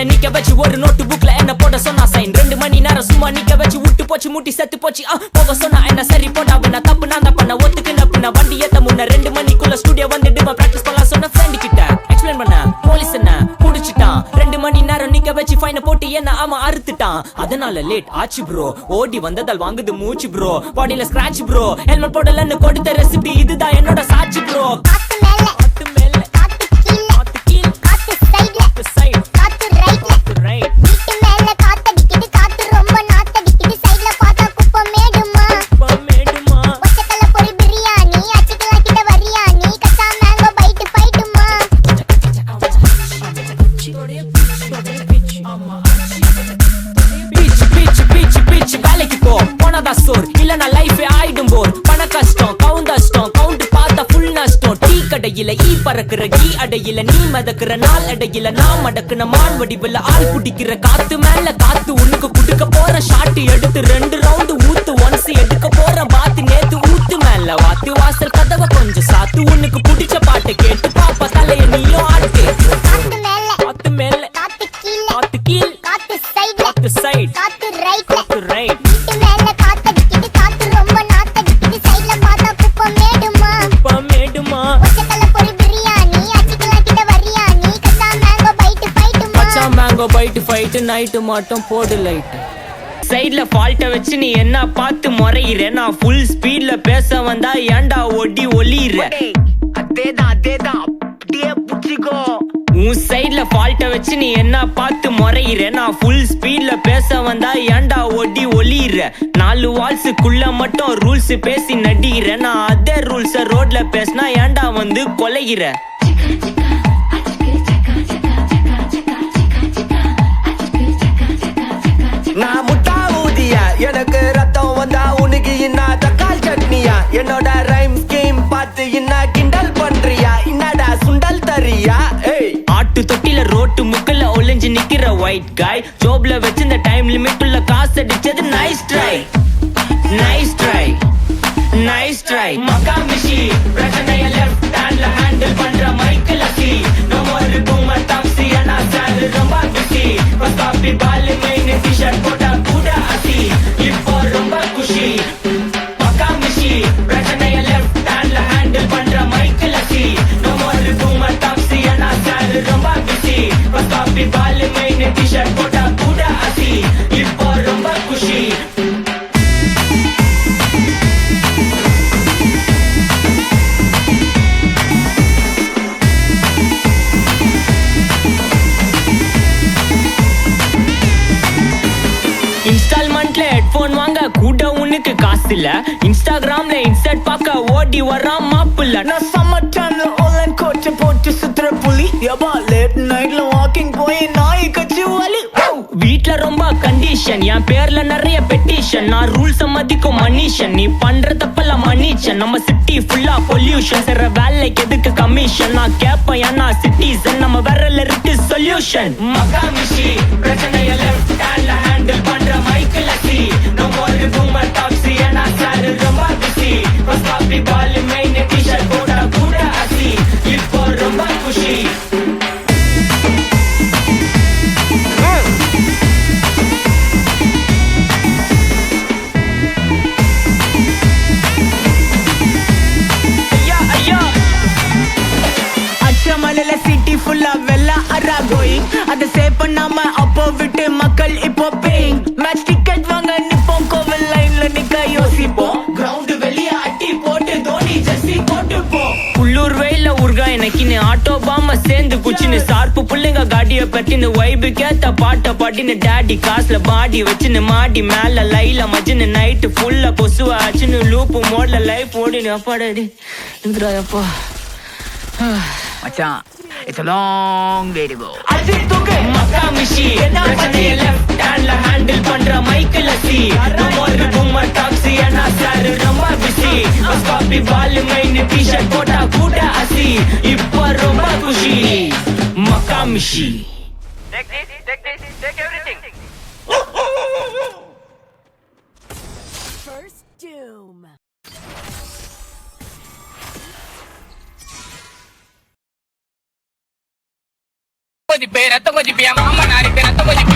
என்ன நிக்க வச்சு ஒரு நோட்டு புக்ல என்ன போட சொன்னா சைன் 2 மணி நேரம் சும்மா நிக்க வச்சு விட்டு போச்சு முட்டி செத்து போச்சு போக சொன்னா என்ன சரி போட்டா நான் தப்பு நான் தான் பண்ண ஒத்துக்கு நப்புன வண்டி ஏத்த முன்ன 2 மணிக்குள்ள ஸ்டுடியோ வந்துட்டு பிராக்டிஸ் பண்ணலாம் சொன்ன ஃப்ரெண்ட் கிட்ட எக்ஸ்பிளைன் பண்ண போலீஸ் என்ன புடிச்சிட்டான் 2 மணி நேரம் நிக்க வச்சு ஃபைனை போட்டு என்ன அவன் அறுத்துட்டான் அதனால லேட் ஆச்சு ப்ரோ ஓடி வந்ததால் வாங்குது மூச்சு ப்ரோ பாடியில ஸ்கிராட்ச் ப்ரோ ஹெல்மெட் போடலன்னு கொடுத்த ரெசிபி இதுதான் என்னோட சாட்சி ப்ரோ வேலைக்கு போ போனதா சோர் இல்லனா லைஃபே ஆயிடும் போர் பண கஷ்டம் கவுண்ட் பார்த்தா ஃபுல் நஷ்டம் டீ கடையில ஈ பறக்குற கீ அடையில நீ மதக்குற நாள் அடையில நான் மடக்குன மான் வடிவுல ஆள் குடிக்கிற காத்து மேல காத்து உனக்கு குடுக்க போற ஷாட் எடுத்து 2 ரவுண்ட் ஊத்து ஒன்ஸ் எடுக்க போற பாத்து நேத்து ஊத்து மேல வாத்து வாசல் கதவை கொஞ்சம் சாத்து உனக்கு பிடிச்ச பாட்டை கேட்டு பாப்பா தலைய நீயும் ஆட்டு காத்து மேல காத்து கீழ் காத்து சைடு காத்து ரைட் நைட்டு மட்டும் போடு லைட் சைட்ல ஃபால்ட்ட வச்சு நீ என்ன பார்த்து முறையிற நான் ஃபுல் ஸ்பீட்ல பேச வந்தா ஏன்டா ஒடி ஒளியிற அதேதான் அப்படியே புடிச்சிக்கோ உன் சைட்ல ஃபால்ட்ட வச்சு நீ என்ன பார்த்து முறையிற நான் ஃபுல் ஸ்பீட்ல பேச வந்தா ஏன்டா ஒடி ஒளியிற 4 வால்ஸுக்குள்ள மட்டும் ரூல்ஸ் பேசி நடிகிற நான் அதே ரூல்ஸ ரோட்ல பேசினா ஏன்டா வந்து கொலைகிற நான் முட்டா ஊதியா எனக்கு ரத்தம் வந்தா உனக்கு என்ன தக்காள் சட்னியா என்னோட ரைம் ஸ்கீம் பார்த்து என்ன கிண்டல் பண்றியா என்னடா சுண்டல் தரியா ஆட்டு தொட்டில ரோட்டு முக்கல்ல ஒளிஞ்சு நிக்கிற ஒயிட் காய் ஜோப்ல வச்சு இந்த டைம் லிமிட் உள்ள காசு அடிச்சது நைஸ் ட்ரை மக்கா மிஷி பிரச்சனைய லெஃப்ட் ஹேண்ட்ல ஹேண்டில் பண்ற மைக்கேல் அசி no more boomer taxi انا sir ரொம்ப பிஸி பஸ் காப்பி பால் மெயின் டி-ஷர்ட் போட்டா கூட அசி இப்போ ரொம்ப குஷி மக்கா மிஷி பிரச்சனைய லெஃப்ட் ஹேண்ட்ல ஹேண்டில் பண்ற மைக்கேல் அசி no more boomer taxi انا sir ரொம்ப பிஸி பஸ் காப்பி பால் மெயின் டி-ஷர்ட் போட்டா கூட அசி இப்போ ரொம்ப குஷி இன்ஸ்டால்மெண்ட்ல ஹெட்போன் வாங்க கூட உனக்கு காசு இல்ல இன்ஸ்டாகிராம்ல இன்ஸ்டன்ட் பார்க்க ஓடி வரான் மாப்பிள்ள நான் சம்மர் டைம்ல ஆன்லைன் கோட் போட்டு சுத்துற புலி யபா லேட் நைட்ல வாக்கிங் போய் நாய் கச்சி வலி வீட்ல ரொம்ப கண்டிஷன் என் பேர்ல நிறைய பெட்டிஷன் நான் ரூல்ஸ் மதிக்கும் மனிஷன் நீ பண்ற தப்பெல்லாம் மன்னிச்சன் நம்ம சிட்டி ஃபுல்லா பொல்யூஷன் செய்ற வேலைக்கு எதுக்கு கமிஷன் நான் கேப்பேன் ஏன்னா சிட்டிசன் நம்ம விரல்ல இருக்கு சொல்யூஷன் மக்கா மிஷி பிரச்சனைய லெஃப்ட் ஹேண்ட்ல ஹேண்டில் பண்ற மைக்கேல் அசி no more boomer taxi انا sir ரொம்ப பிஸி பஸ் காப்பி பால் மெயின் டி-ஷர்ட் போட்டா கூட அசி இப்போ ரொம்ப குஷி மலையில சிட்டி ஃபுல்லா வெள்ளா அரா கோயிங் அதை சேவ் பண்ணாம அப்போ விட்டு மக்கள் இப்போ பேயிங் மேட்ச் டிக்கெட் வாங்க நிப்போம் கோவில் லைன்ல நிக்க யோசிப்போம் கிரவுண்ட் வெளிய அட்டி போட்டு தோனி ஜெர்சி போட்டு போ உள்ளூர் வெயில உருகா எனக்குன்னு ஆட்டோ பாம சேர்ந்து குச்சின்னு சார்பு புள்ளைங்க காடிய பட்டின்னு வைபு கேத்த பாட்ட பாட்டின்னு டாடி காசுல பாடி வச்சுன்னு மாடி மேல லைல மஜின்னு நைட்டு ஃபுல்லா கொசுவ ஆச்சுன்னு லூப்பு மோட்ல லைஃப் ஓடினு அப்பாடி அப்பா மச்சான் it's a long way to go Ajith தூக்கு மக்கா மிஷி பிரச்சனைய லெஃப்ட் ஹேண்ட்ல ஹேண்டில் பண்ற மைக்கேல் அசி no more boomer taxi انا sir ரொம்ப பிஸி பஸ் காப்பி பால் மெயின் டி-ஷர்ட் போட்டா கூட அசி இப்போ ரொம்ப குஷி மக்கா மிஷி take everything First Doom. கொதிப்பே ரத்த கொதிப்பியா மாமா நாரிப்பே ரத்த கொதிப்பே